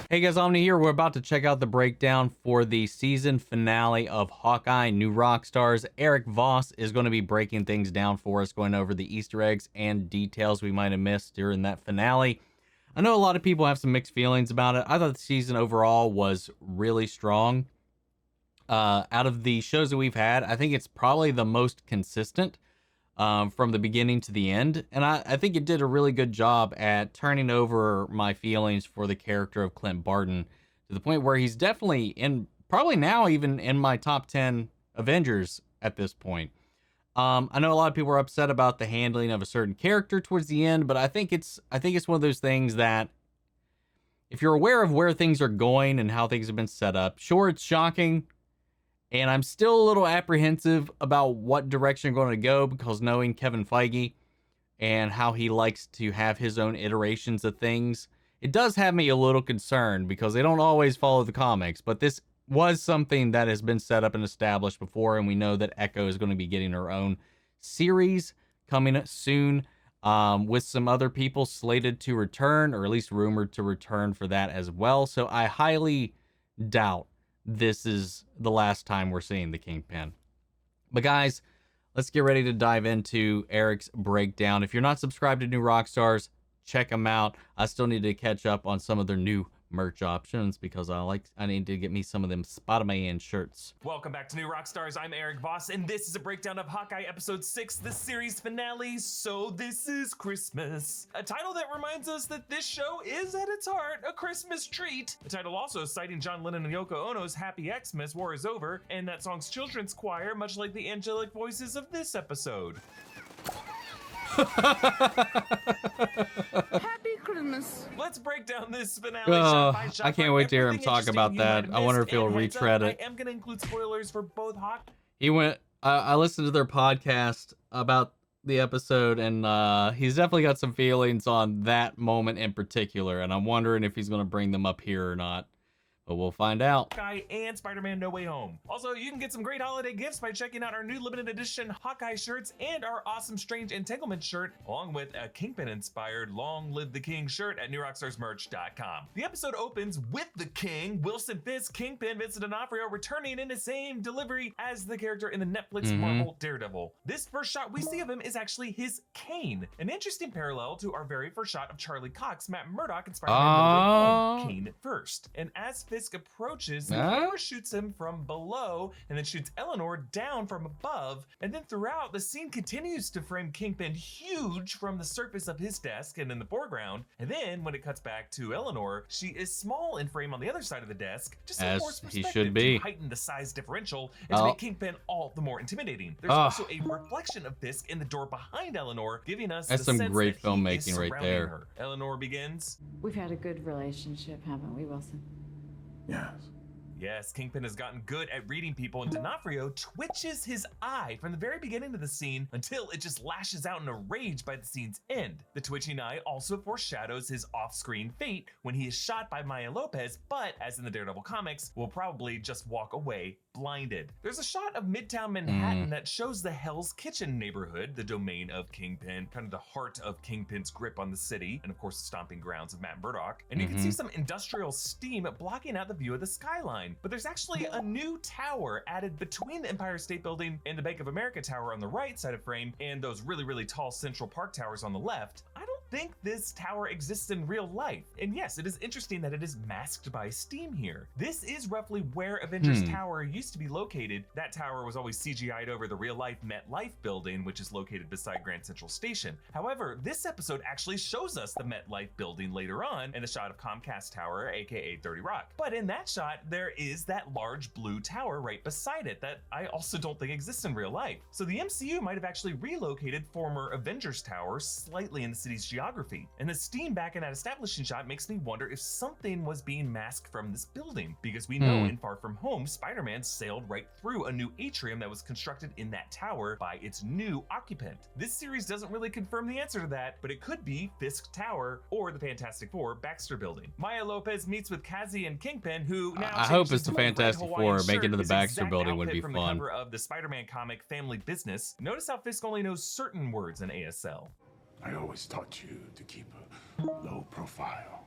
Hey guys, Omni here. We're about to check out the breakdown for the season finale of Hawkeye, New Rockstars. Eric Voss is going to be breaking things down for us, going over the Easter eggs and details we might have missed during that finale. I know a lot of people have some mixed feelings about it. I thought the season overall was really strong. Out of the shows that we've had, I think it's probably the most consistent from the beginning to the end. And I think it did a really good job at turning over my feelings for the character of Clint Barton to the point where he's definitely in, probably now even in my top 10 Avengers at this point. I know a lot of people are upset about the handling of a certain character towards the end, but I think it's one of those things that if you're aware of where things are going and how things have been set up, sure, it's shocking. And I'm still a little apprehensive about what direction they're going to go, because knowing Kevin Feige and how he likes to have his own iterations of things, it does have me a little concerned because they don't always follow the comics. But this was something that has been set up and established before, and we know that Echo is going to be getting her own series coming soon, with some other people slated to return, or at least rumored to return for that as well. So I highly doubt this is the last time we're seeing the Kingpin. But guys, let's get ready to dive into Eric's breakdown. If you're not subscribed to New Rockstars, check them out. I still need to catch up on some of their new merch options because I need to get me some of them Spider-Man shirts. Welcome back to New Rockstars. I'm Eric Voss, and this is a breakdown of Hawkeye episode 6, the series finale, So This Is Christmas. A title that reminds us that this show is at its heart a Christmas treat. The title also citing John Lennon and Yoko Ono's Happy Xmas, War Is Over, and that song's children's choir, much like the angelic voices of this episode. Happy Christmas. Let's break down this finale shot by shot. I can't wait to hear him talk about that. I wonder if he'll retread it. I am going to include spoilers for both Hawk. I listened to their podcast about the episode, and he's definitely got some feelings on that moment in particular, and I'm wondering if he's going to bring them up here or not. But we'll find out. Hawkeye and Spider-Man No Way Home. Also, you can get some great holiday gifts by checking out our new limited edition Hawkeye shirts and our awesome Strange Entanglement shirt, along with a Kingpin-inspired Long Live the King shirt at newrockstarsmerch.com. The episode opens with the King, Wilson Fisk, Kingpin, Vincent D'Onofrio returning in the same delivery as the character in the Netflix Marvel Daredevil. This first shot we see of him is actually his cane, an interesting parallel to our very first shot of Charlie Cox, Matt Murdock, and Spider-Man No Way Home, Cane first. And as Fisk approaches, the camera shoots him from below and then shoots Eleanor down from above. And then throughout, the scene continues to frame Kingpin huge from the surface of his desk and in the foreground. And then when it cuts back to Eleanor, she is small in frame on the other side of the desk, just a more perspective to heighten the size differential and to make Kingpin all the more intimidating. There's also a reflection of Fisk in the door behind Eleanor, giving us the some sense great that filmmaking he is right surrounding there. her. Eleanor begins. We've had a good relationship, haven't we, Wilson? Yes. Yes, Kingpin has gotten good at reading people, and D'Onofrio twitches his eye from the very beginning of the scene until it just lashes out in a rage by the scene's end. The twitching eye also foreshadows his off-screen fate when he is shot by Maya Lopez, but as in the Daredevil comics, will probably just walk away blinded. There's a shot of Midtown Manhattan that shows the Hell's Kitchen neighborhood, the domain of Kingpin, kind of the heart of Kingpin's grip on the city, and of course the stomping grounds of Matt Murdock. And you can see some industrial steam blocking out the view of the skyline. But there's actually a new tower added between the Empire State Building and the Bank of America Tower on the right side of frame, and those really, really tall Central Park towers on the left. I don't think this tower exists in real life. And yes, it is interesting that it is masked by steam here. This is roughly where Avengers Tower used to be located. That tower was always CGI'd over the real-life MetLife building, which is located beside Grand Central Station. However, this episode actually shows us the MetLife building later on in the shot of Comcast Tower, aka 30 Rock. But in that shot, there is that large blue tower right beside it that I also don't think exists in real life. So the MCU might have actually relocated former Avengers Tower slightly in the city's geography. And the steam back in that establishing shot makes me wonder if something was being masked from this building, because we know in Far From Home, Spider-Man sailed right through a new atrium that was constructed in that tower by its new occupant. This series doesn't really confirm the answer to that, but it could be Fisk Tower or the Fantastic Four Baxter Building. Maya Lopez meets with Kazi and Kingpin, who now I hope it's the Fantastic Four. Make it to the Baxter Building would be from fun. The cover of the Spider-Man comic Family Business. Notice how Fisk only knows certain words in ASL. I always taught you to keep a low profile.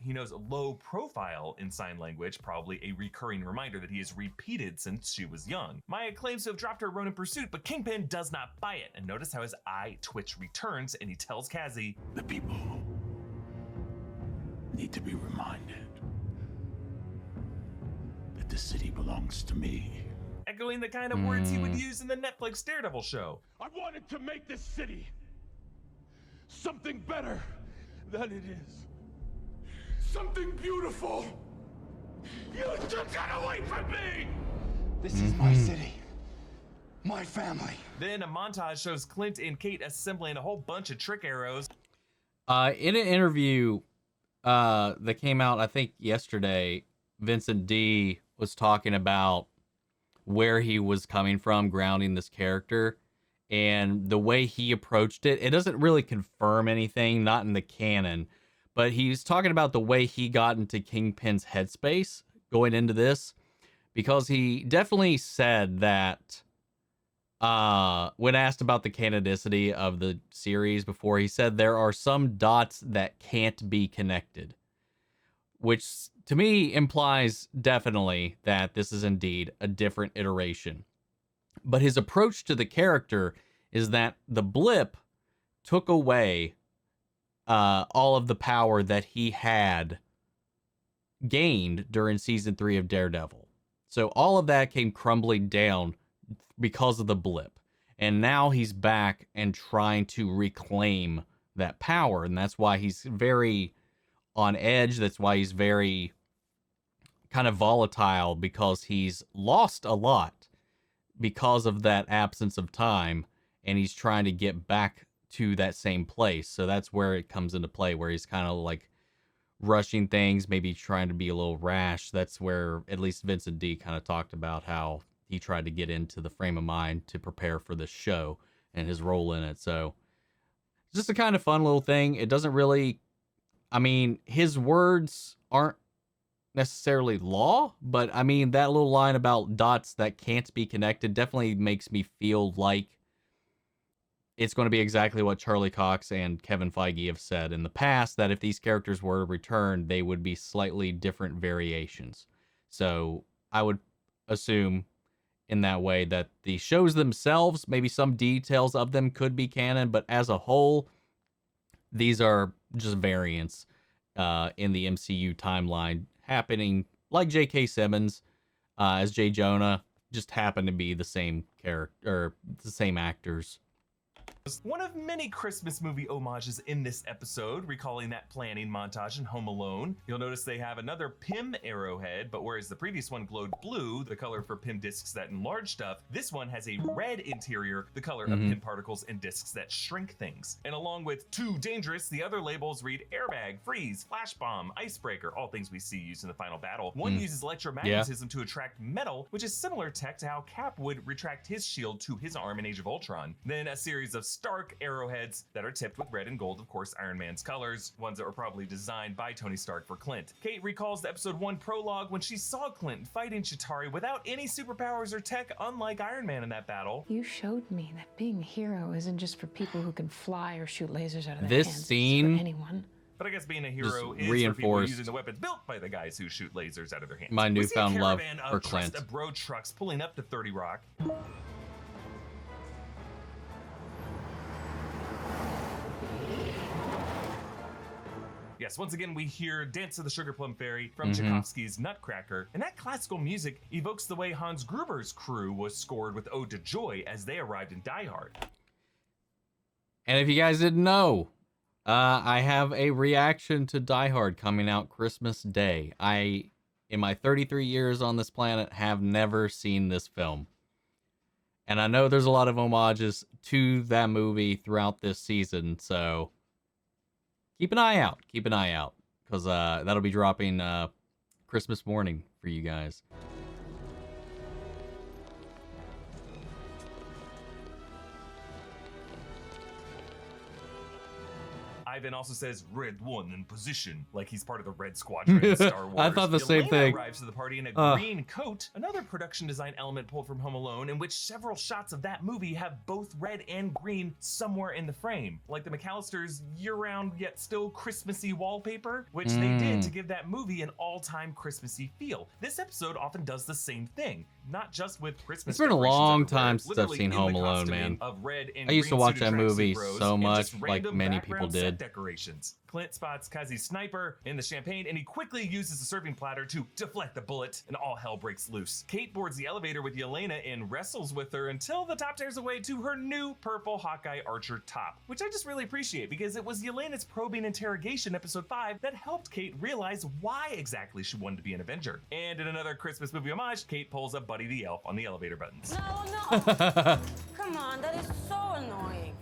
He knows low profile in sign language, probably a recurring reminder that he has repeated since she was young. Maya claims to have dropped her Ronin pursuit, but Kingpin does not buy it. And notice how his eye twitch returns and he tells Cassie, "The people need to be reminded that the city belongs to me." echoing the kind of words he would use in the Netflix Daredevil show. "I wanted to make this city something better than it is. Something beautiful. You took that away from me!" This is my city. My family. Then a montage shows Clint and Kate assembling a whole bunch of trick arrows. In an interview that came out, I think yesterday, Vincent D was talking about where he was coming from, grounding this character, and the way he approached it. It doesn't really confirm anything, not in the canon, but he's talking about the way he got into Kingpin's headspace going into this, because he definitely said that when asked about the canonicity of the series before, he said there are some dots that can't be connected, which to me implies definitely that this is indeed a different iteration. But his approach to the character is that the blip took away all of the power that he had gained during season 3 of Daredevil. So all of that came crumbling down because of the blip. And now he's back and trying to reclaim that power. And that's why he's very on edge. That's why he's very kind of volatile, because he's lost a lot because of that absence of time. And he's trying to get back to that same place. So that's where it comes into play, where he's kind of like rushing things, maybe trying to be a little rash. That's where at least Vincent D kind of talked about how he tried to get into the frame of mind to prepare for this show and his role in it. So it's just a kind of fun little thing. It doesn't really, I mean, his words aren't necessarily law, but I mean, that little line about dots that can't be connected definitely makes me feel like it's going to be exactly what Charlie Cox and Kevin Feige have said in the past, that if these characters were returned, they would be slightly different variations. So I would assume in that way that the shows themselves, maybe some details of them could be canon, but as a whole, these are just variants in the MCU timeline happening, like J.K. Simmons as J. Jonah, just happen to be the same character, or the same actors. One of many Christmas movie homages in this episode, recalling that planning montage in Home Alone. You'll notice they have another Pym arrowhead, but whereas the previous one glowed blue, the color for Pym discs that enlarge stuff, this one has a red interior, the color of Pym particles and discs that shrink things. And along with Too Dangerous, the other labels read airbag, freeze, flash bomb, icebreaker, all things we see used in the final battle. One uses electromagnetism to attract metal, which is similar tech to how Cap would retract his shield to his arm in Age of Ultron. Then a series of Stark arrowheads that are tipped with red and gold, of course, Iron Man's colors, ones that were probably designed by Tony Stark for Clint. Kate recalls the episode 1 prologue when she saw Clint fighting Chitauri without any superpowers or tech, unlike Iron Man in that battle. You showed me that being a hero isn't just for people who can fly or shoot lasers out of their This hands. scene- It's for anyone. But I guess being a hero is for people reinforced using the weapons built by the guys who shoot lasers out of their hands. my We see a newfound love caravan for of Trust Clint. a Bro trucks pulling up to 30 Rock. Yes, once again, we hear Dance of the Sugar Plum Fairy from Tchaikovsky's Nutcracker, and that classical music evokes the way Hans Gruber's crew was scored with Ode to Joy as they arrived in Die Hard. And if you guys didn't know, I have a reaction to Die Hard coming out Christmas Day. I, in my 33 years on this planet, have never seen this film. And I know there's a lot of homages to that movie throughout this season, so keep an eye out. Keep an eye out, because that'll be dropping Christmas morning for you guys. I Ivan also says Red 1 in position, like he's part of the Red Squadron in Star Wars. I thought the same Yelena thing. arrives to the party in a green coat, another production design element pulled from Home Alone, in which several shots of that movie have both red and green somewhere in the frame, like the McAllisters' year-round yet still Christmassy wallpaper, which they did to give that movie an all-time Christmassy feel. This episode often does the same thing, not just with Christmas. It's been a decorations long everywhere, time since I've literally seen in Home the Alone, costuming man. of red and I used to green watch suited that movie tracksuit bros so and much, just like random many people background set did. decorations. Clint spots Kazi's sniper in the champagne, and he quickly uses a serving platter to deflect the bullet, and all hell breaks loose. Kate boards the elevator with Yelena and wrestles with her until the top tears away to her new purple Hawkeye Archer top, which I just really appreciate because it was Yelena's probing interrogation episode 5 that helped Kate realize why exactly she wanted to be an Avenger. And in another Christmas movie homage, Kate pulls up Buddy the Elf on the elevator buttons. No, no. Come on, that is so annoying.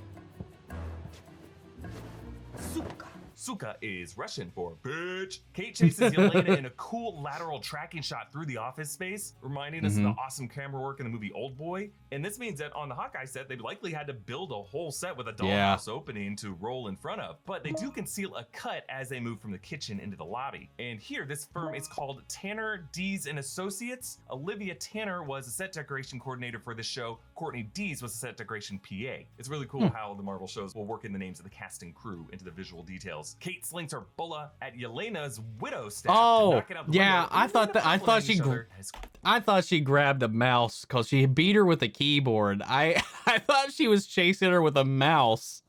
Suka. Suka is Russian for bitch. Kate chases Yelena in a cool lateral tracking shot through the office space, reminding us of the awesome camera work in the movie Old Boy. And this means that on the Hawkeye set, they likely had to build a whole set with a dollhouse opening to roll in front of. But they do conceal a cut as they move from the kitchen into the lobby. And here, this firm is called Tanner, Dees and Associates. Olivia Tanner was a set decoration coordinator for this show. Courtney Dees was a set decoration PA. It's really cool how the Marvel shows will work in the names of the cast and crew into the visual details. Kate slings her bulla at Yelena's widow staff to knock it out the window. I thought she grabbed a mouse because she beat her with a keyboard. I thought she was chasing her with a mouse.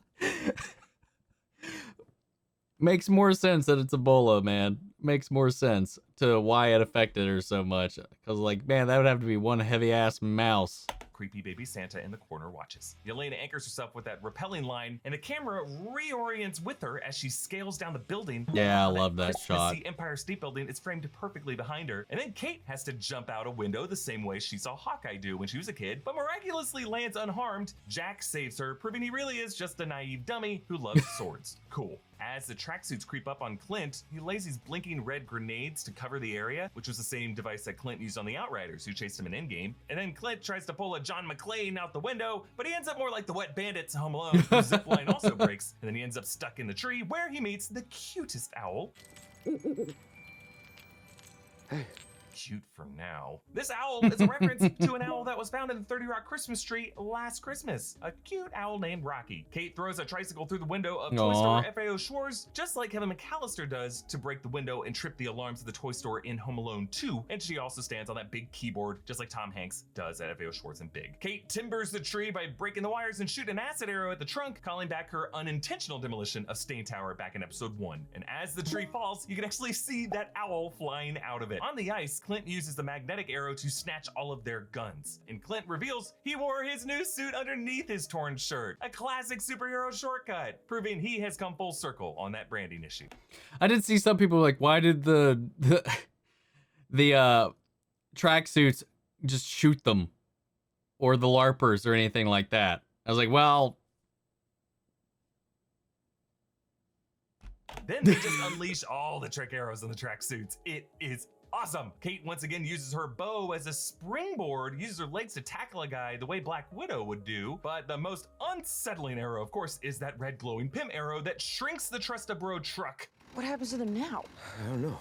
Makes more sense that it's a bola, man. Makes more sense to why it affected her so much. Because, like, man, that would have to be one heavy ass mouse. Creepy baby Santa in the corner watches. Yelena anchors herself with that rappelling line, and the camera reorients with her as she scales down the building. Yeah, I love that shot. The Empire State Building is framed perfectly behind her, and then Kate has to jump out a window the same way she saw Hawkeye do when she was a kid, but miraculously lands unharmed. Jack saves her, proving he really is just a naive dummy who loves swords. Cool. As the tracksuits creep up on Clint, he lays these blinking red grenades to cover the area, which was the same device that Clint used on the Outriders, who chased him in Endgame. And then Clint tries to pull a John McClane out the window, but he ends up more like the Wet Bandits Home Alone, whose zipline also breaks, and then he ends up stuck in the tree where he meets the cutest owl. Hey. Cute for now. This owl is a reference to an owl that was found in the 30 Rock Christmas tree last Christmas. A cute owl named Rocky. Kate throws a tricycle through the window of Toy Store FAO Shores, just like Kevin McAllister does, to break the window and trip the alarms of the toy store in Home Alone 2. And she also stands on that big keyboard, just like Tom Hanks does at FAO Shores in Big. Kate timbers the tree by breaking the wires and shooting an acid arrow at the trunk, calling back her unintentional demolition of Stain Tower back in episode 1. And as the tree falls, you can actually see that owl flying out of it. On the ice, Clint uses the magnetic arrow to snatch all of their guns. And Clint reveals he wore his new suit underneath his torn shirt. A classic superhero shortcut, proving he has come full circle on that branding issue. I did see some people like, why did the tracksuits just shoot them? Or the LARPers or anything like that. I was like, well... Then they just unleash all the trick arrows in the tracksuits. It is awesome. Kate once again uses her bow as a springboard, uses her legs to tackle a guy the way Black Widow would do. But the most unsettling arrow, of course, is that red glowing Pym arrow that shrinks the Trust-a-Bro truck. What happens to them now? I don't know.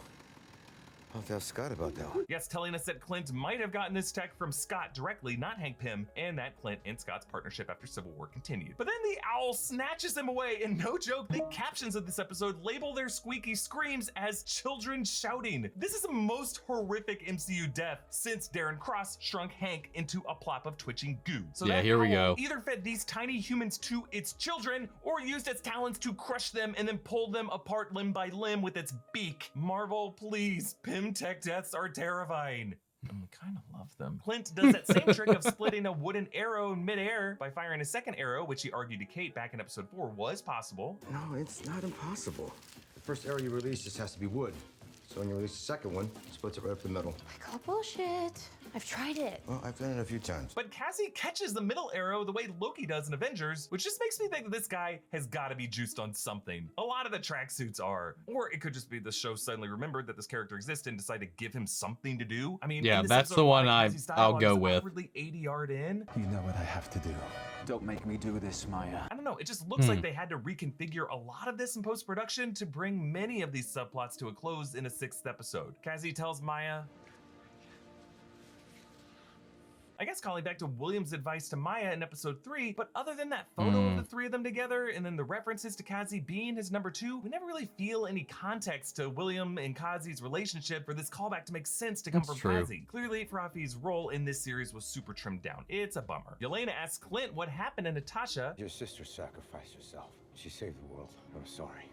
I'll have to ask Scott about that one. Yes, telling us that Clint might have gotten this tech from Scott directly, not Hank Pym, and that Clint and Scott's partnership after Civil War continued. But then the owl snatches him away, and no joke, the captions of this episode label their squeaky screams as children shouting. This is the most horrific MCU death since Darren Cross shrunk Hank into a plop of twitching goo. So yeah, that here we owl go. Either fed these tiny humans to its children, or used its talons to crush them and then pull them apart limb by limb with its beak. Marvel, please, Pym tech deaths are terrifying. I kind of love them. Clint does that same trick of splitting a wooden arrow in midair by firing a second arrow, which he argued to Kate back in episode 4 was possible. No, it's not impossible. The first arrow you release just has to be wood. So when you release the second one, it splits it right up the middle. I call bullshit. I've tried it. Well, I've done it a few times. But Cassie catches the middle arrow the way Loki does in Avengers, which just makes me think that this guy has got to be juiced on something. A lot of the tracksuits are. Or it could just be the show suddenly remembered that this character exists and decided to give him something to do. I mean, yeah, in this that's episode, the one Cassie's I'll dialogue go is with. awkwardly 80 yard in. You know what I have to do. Don't make me do this, Maya. I don't know. It just looks like they had to reconfigure a lot of this in post-production to bring many of these subplots to a close in a 6th episode. Cassie tells Maya, I guess calling back to William's advice to Maya in episode 3, but other than that photo of the three of them together and then the references to Kazi being his number 2, we never really feel any context to William and Kazi's relationship for this callback to make sense to come from Kazi. Clearly, Farafi's role in this series was super trimmed down. It's a bummer. Yelena asks Clint what happened to Natasha. Your sister sacrificed herself. She saved the world. I'm sorry.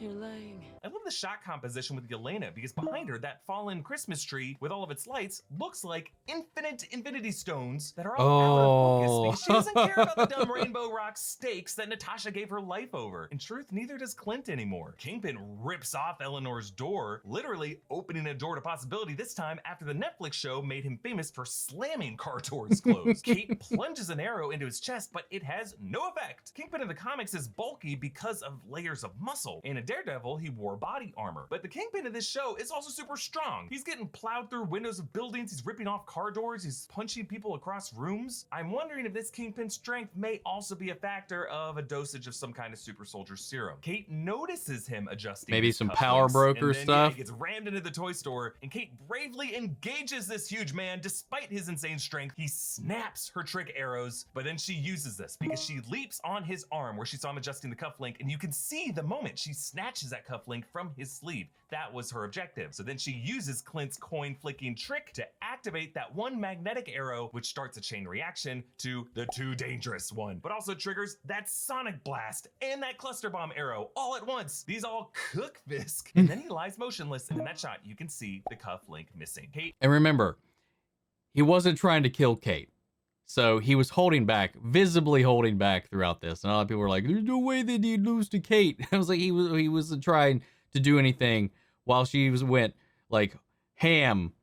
You're lying. I love the shot composition with Yelena because behind her, that fallen Christmas tree with all of its lights looks like infinite infinity stones that are all out of focus because she doesn't care about the dumb Rainbow Rock stakes that Natasha gave her life over. In truth, neither does Clint anymore. Kingpin rips off Eleanor's door, literally opening a door to possibility, this time after the Netflix show made him famous for slamming car doors closed. Kate plunges an arrow into his chest, but it has no effect. Kingpin in the comics is bulky because of layers of muscle, and in Daredevil, he wore body armor. But the Kingpin of this show is also super strong. He's getting plowed through windows of buildings, he's ripping off car doors, he's punching people across rooms. I'm wondering if this Kingpin strength may also be a factor of a dosage of some kind of super soldier serum. Kate notices him adjusting maybe his some cufflinks, power broker and then, stuff. he gets rammed into the toy store, and Kate bravely engages this huge man despite his insane strength. He snaps her trick arrows, but then she uses this because she leaps on his arm where she saw him adjusting the cufflink, and you can see the moment she snatches that cufflink from his sleeve. That was her objective. So then she uses Clint's coin flicking trick to activate that one magnetic arrow, which starts a chain reaction to the too dangerous one, but also triggers that sonic blast and that cluster bomb arrow all at once. These all cook Fisk, and then he lies motionless, and in that shot you can see the cufflink missing. Kate, And remember, he wasn't trying to kill Kate. So he was holding back, visibly holding back throughout this. And a lot of people were like, there's no way that he'd lose to Kate. I was like, he wasn't trying to do anything while went like ham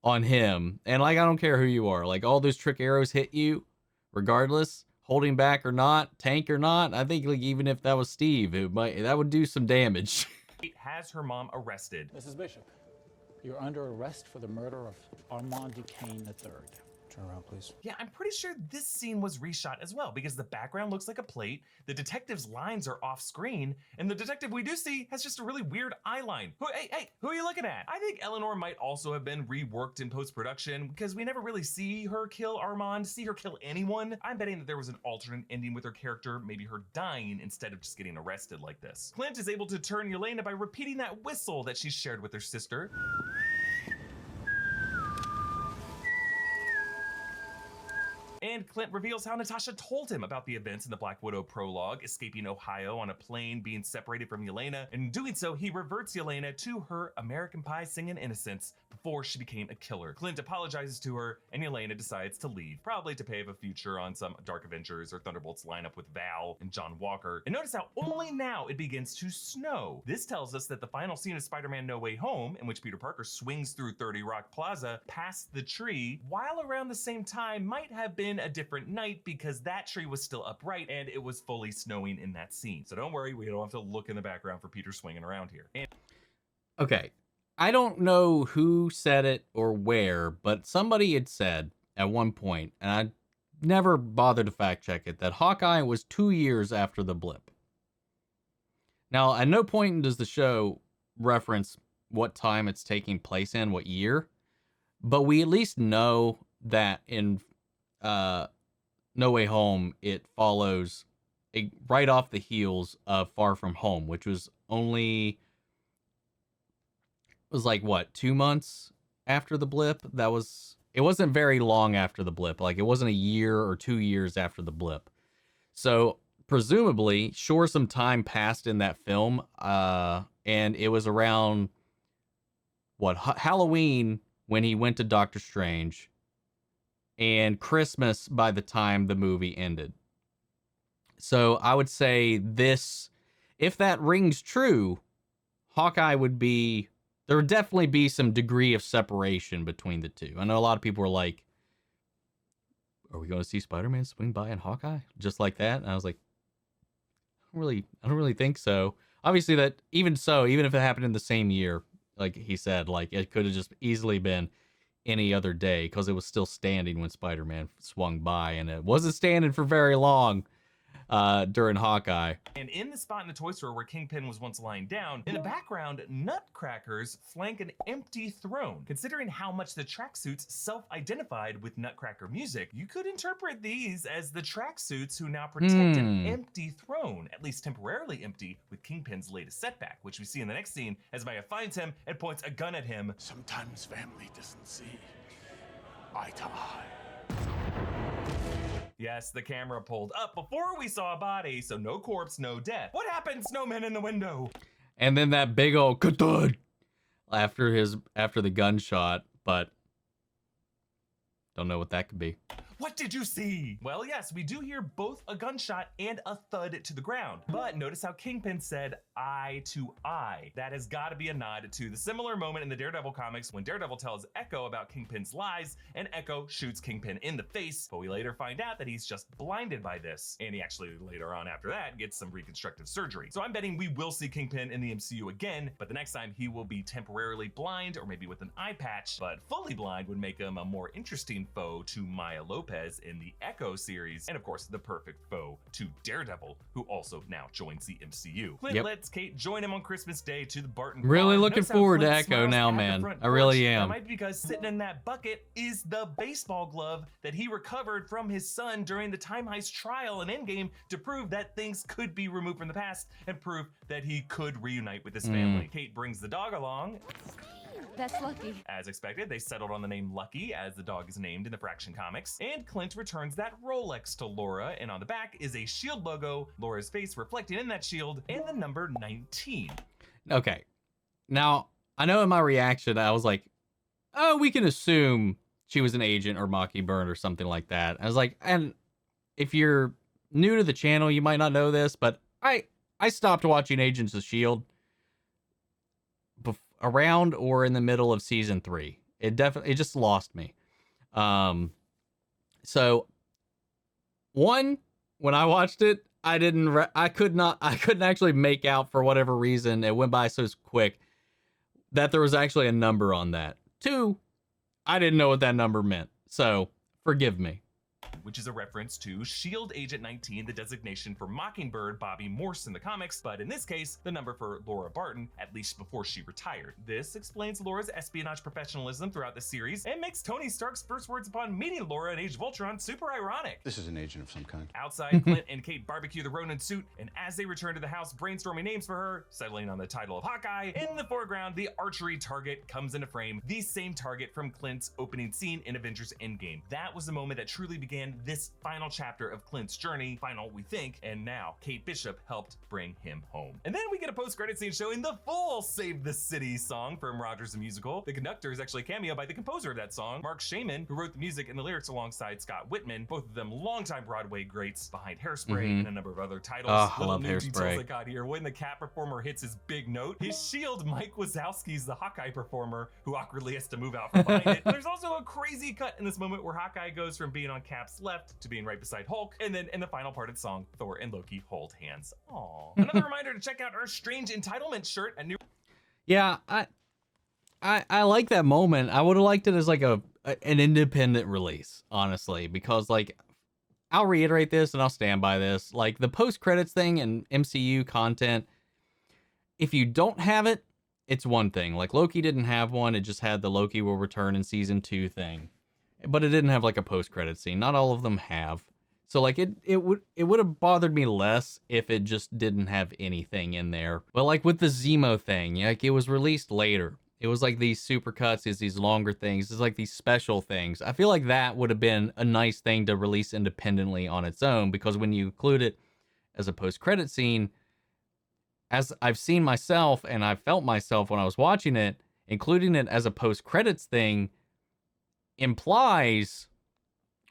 on him. And like, I don't care who you are. Like, all those trick arrows hit you regardless, holding back or not, tank or not. I think like even if that was Steve, that would do some damage. Kate has her mom arrested. Mrs. Bishop, you're under arrest for the murder of Armand Duquesne III. Turn around, please. Yeah, I'm pretty sure this scene was reshot as well because the background looks like a plate, the detective's lines are off screen, and the detective we do see has just a really weird eye line. Hey, who are you looking at? I think Eleanor might also have been reworked in post-production because we never really see her kill Armand, see her kill anyone. I'm betting that there was an alternate ending with her character, maybe her dying instead of just getting arrested like this. Clint is able to turn Yelena by repeating that whistle that she shared with her sister. And Clint reveals how Natasha told him about the events in the Black Widow prologue, escaping Ohio on a plane, being separated from Yelena. And in doing so, he reverts Yelena to her American Pie singing innocence before she became a killer. Clint apologizes to her, and Yelena decides to leave, probably to pave a future on some Dark Avengers or Thunderbolts lineup with Val and John Walker. And notice how only now it begins to snow. This tells us that the final scene of Spider-Man No Way Home, in which Peter Parker swings through 30 Rock Plaza past the tree, while around the same time might have been a different night because that tree was still upright and it was fully snowing in that scene. So don't worry, we don't have to look in the background for Peter swinging around here. Okay, I don't know who said it or where, but somebody had said at one point, and I never bothered to fact check it, that Hawkeye was 2 years after the blip. Now, at no point does the show reference what time it's taking place in, what year, but we at least know that in No Way Home, it follows right off the heels of Far From Home, which was like what, 2 months after the blip? It wasn't very long after the blip. Like, it wasn't a year or 2 years after the blip. So presumably, sure, some time passed in that film, and it was around Halloween when he went to Doctor Strange, and Christmas by the time the movie ended. So I would say this, if that rings true, Hawkeye there would definitely be some degree of separation between the two. I know a lot of people were like, are we going to see Spider-Man swing by in Hawkeye? Just like that? And I was like, I don't really think so. Obviously that, even if it happened in the same year, like he said, like it could have just easily been any other day because it was still standing when Spider-Man swung by, and it wasn't standing for very long during Hawkeye. And in the spot in the toy store where Kingpin was once lying down, in the background, nutcrackers flank an empty throne. Considering how much the tracksuits self-identified with Nutcracker music, you could interpret these as the tracksuits who now protect an empty throne, at least temporarily empty, with Kingpin's latest setback, which we see in the next scene as Maya finds him and points a gun at him. Sometimes family doesn't see eye to eye. Yes, the camera pulled up before we saw a body, so no corpse, no death. What happened, snowman in the window? And then that big old ka-thud after the gunshot, but don't know what that could be. What did you see? Well, yes, we do hear both a gunshot and a thud to the ground. But notice how Kingpin said eye to eye. That has got to be a nod to the similar moment in the Daredevil comics when Daredevil tells Echo about Kingpin's lies and Echo shoots Kingpin in the face. But we later find out that he's just blinded by this. And he actually later on after that gets some reconstructive surgery. So I'm betting we will see Kingpin in the MCU again, but the next time he will be temporarily blind or maybe with an eye patch, but fully blind would make him a more interesting foe to Maya Lopez in the Echo series, and of course the perfect foe to Daredevil, who also now joins the MCU. Clint lets Kate join him on Christmas Day to the Barton Really farm. looking Notice how forward to Clint Echo smiles now, at the man. front I really porch. am. That might be because sitting in that bucket is the baseball glove that he recovered from his son during the Time Heist trial in Endgame to prove that things could be removed from the past and prove that he could reunite with his family. Kate brings the dog along. That's Lucky. As expected, they settled on the name Lucky, as the dog is named in the Fraction comics. And Clint returns that Rolex to Laura, and on the back is a SHIELD logo, Laura's face reflected in that shield, and the number 19. Okay. Now, I know in my reaction, I was like, oh, we can assume she was an agent or Mockingbird or something like that. I was like, and if you're new to the channel, you might not know this, but I stopped watching Agents of S.H.I.E.L.D. around or in the middle of season 3. It just lost me. So one, when I watched it, I couldn't actually make out, for whatever reason, it went by so quick, that there was actually a number on that. 2, I didn't know what that number meant. So forgive me. Which is a reference to SHIELD Agent 19, the designation for Mockingbird Bobby Morse in the comics, but in this case, the number for Laura Barton, at least before she retired. This explains Laura's espionage professionalism throughout the series and makes Tony Stark's first words upon meeting Laura in Age of Ultron super ironic. This is an agent of some kind. Outside, Clint and Kate barbecue the Ronin suit, and as they return to the house brainstorming names for her, settling on the title of Hawkeye, in the foreground, the archery target comes into frame, the same target from Clint's opening scene in Avengers Endgame. That was the moment that truly began this final chapter of Clint's journey, final we think, and now Kate Bishop helped bring him home. And then we get a post-credit scene showing the full Save the City song from Rogers the Musical. The conductor is actually a cameo by the composer of that song, Mark Shaman, who wrote the music and the lyrics alongside Scott Whitman, both of them longtime Broadway greats behind Hairspray and a number of other titles. I love new Hairspray. details I got here. When the cat performer hits his big note, his shield Mike Wazowski's the Hawkeye performer, who awkwardly has to move out from behind it. There's also a crazy cut in this moment where Hawkeye goes from being on Cap's left to being right beside Hulk, and then in the final part of the song, Thor and Loki hold hands. Aww. Another reminder to check out our Strange Entitlement shirt at New. Yeah, I like that moment. I would have liked it as like an independent release, honestly, because like I'll reiterate this and I'll stand by this. Like the post-credits thing and MCU content, if you don't have it, it's one thing. Like Loki didn't have one. It just had the Loki will return in season 2 thing. But it didn't have like a post-credit scene. Not all of them have. So like it would have bothered me less if it just didn't have anything in there. But like with the Zemo thing, like it was released later. It was like these super cuts, is these longer things, it's like these special things. I feel like that would have been a nice thing to release independently on its own, because when you include it as a post-credit scene, as I've seen myself and I felt myself when I was watching it, including it as a post-credits thing implies,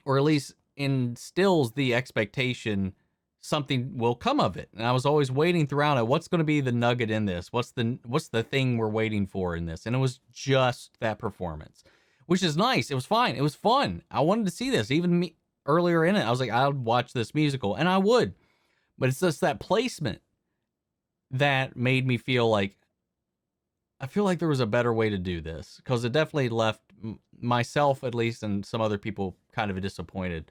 or at least instills the expectation something will come of it. And I was always waiting throughout it, what's going to be the nugget in this? What's the thing we're waiting for in this? And it was just that performance, which is nice. It was fine. It was fun. I wanted to see this. Even me earlier in it, I was like, I'll watch this musical, and I would. But it's just that placement that made me feel like, I feel like there was a better way to do this, because it definitely left myself at least, and some other people kind of disappointed.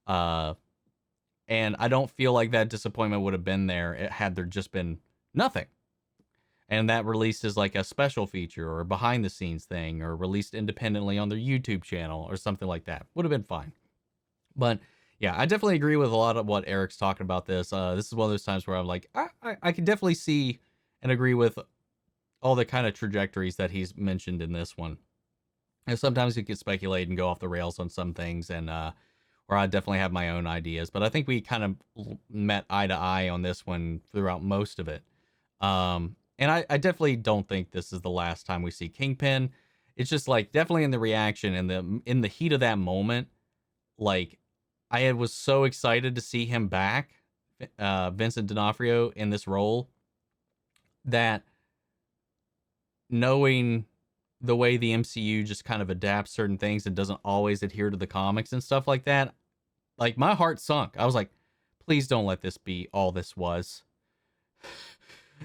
And I don't feel like that disappointment would have been there had there just been nothing. And that released as like a special feature or a behind the scenes thing, or released independently on their YouTube channel or something like that. Would have been fine. But yeah, I definitely agree with a lot of what Eric's talking about this. This is one of those times where I'm like, I can definitely see and agree with all the kind of trajectories that he's mentioned in this one. And sometimes you can speculate and go off the rails on some things, and where I definitely have my own ideas. But I think we kind of met eye to eye on this one throughout most of it. And I definitely don't think this is the last time we see Kingpin. It's just like definitely in the reaction and in the heat of that moment, like I was so excited to see him back, Vincent D'Onofrio in this role, that knowing the way the MCU just kind of adapts certain things and doesn't always adhere to the comics and stuff like that, like my heart sunk. I was like, please don't let this be all this was.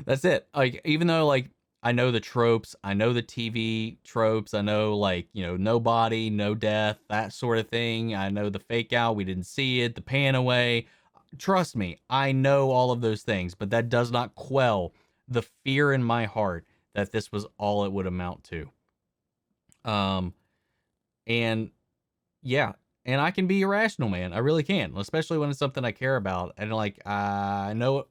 That's it. Like, even though like I know the tropes, I know the TV tropes, I know like, you know, no body, no death, that sort of thing. I know the fake out, we didn't see it, the pan away. Trust me, I know all of those things, but that does not quell the fear in my heart that this was all it would amount to. And yeah, and I can be irrational, man. I really can, especially when it's something I care about. And like, I know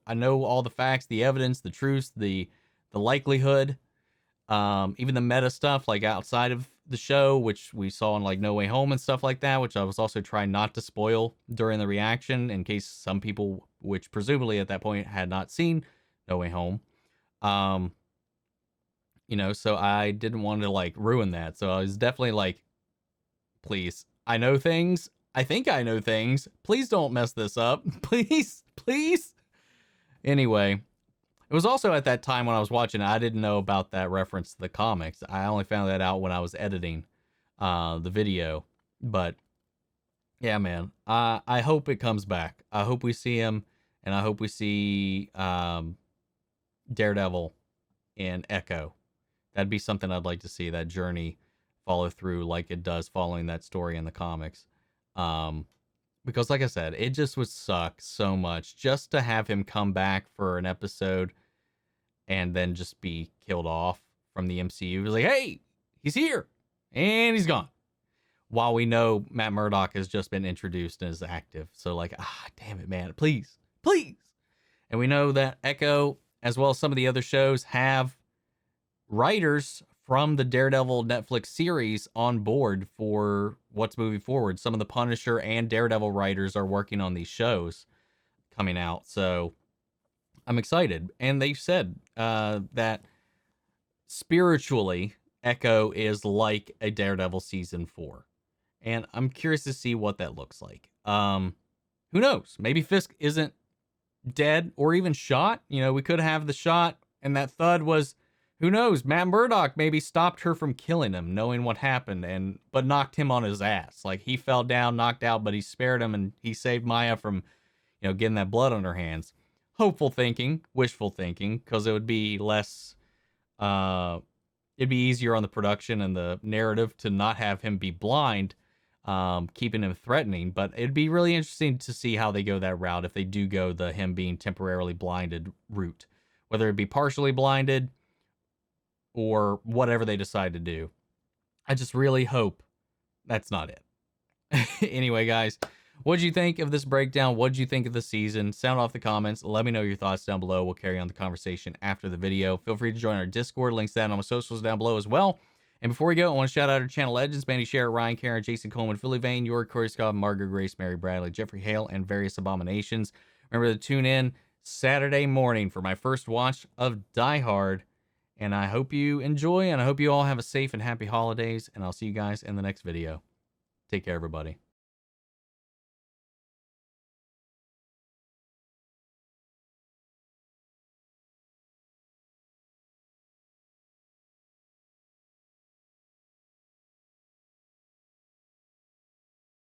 all the facts, the evidence, the truth, the likelihood, even the meta stuff, like outside of the show, which we saw in like No Way Home and stuff like that, which I was also trying not to spoil during the reaction in case some people, which presumably at that point had not seen No Way Home. You know, so I didn't want to like ruin that. So I was definitely like, please, I know things. I think I know things. Please don't mess this up. Please, please. Anyway, it was also at that time when I was watching it, I didn't know about that reference to the comics. I only found that out when I was editing the video. But yeah, man, I hope it comes back. I hope we see him, and I hope we see Daredevil and Echo. That'd be something I'd like to see, that journey follow through like it does following that story in the comics. Because like I said, it just would suck so much just to have him come back for an episode and then just be killed off from the MCU. It was like, hey, he's here and he's gone. While we know Matt Murdock has just been introduced and is active. So like, damn it, man, please, please. And we know that Echo, as well as some of the other shows, have writers from the Daredevil Netflix series on board for what's moving forward. Some of the Punisher and Daredevil writers are working on these shows coming out. So I'm excited. And they've said that spiritually, Echo is like a Daredevil season 4. And I'm curious to see what that looks like. Who knows? Maybe Fisk isn't dead or even shot. You know, we could have the shot and that thud was, who knows? Matt Murdock maybe stopped her from killing him, knowing what happened, but knocked him on his ass. Like he fell down, knocked out, but he spared him and he saved Maya from, you know, getting that blood on her hands. Hopeful thinking, wishful thinking, because it would be less, it'd be easier on the production and the narrative to not have him be blind, keeping him threatening. But it'd be really interesting to see how they go that route if they do go the him being temporarily blinded route, whether it be partially blinded or whatever they decide to do. I just really hope that's not it. Anyway, guys, what'd you think of this breakdown? What'd you think of the season? Sound off the comments. Let me know your thoughts down below. We'll carry on the conversation after the video. Feel free to join our Discord. Links down on my socials down below as well. And before we go, I want to shout out our channel legends, Mandy Sherritt, Ryan Karen, Jason Coleman, Philly Vane, York, Corey Scott, Margaret Grace, Mary Bradley, Jeffrey Hale, and various abominations. Remember to tune in Saturday morning for my first watch of Die Hard. And I hope you enjoy, and I hope you all have a safe and happy holidays, and I'll see you guys in the next video. Take care, everybody.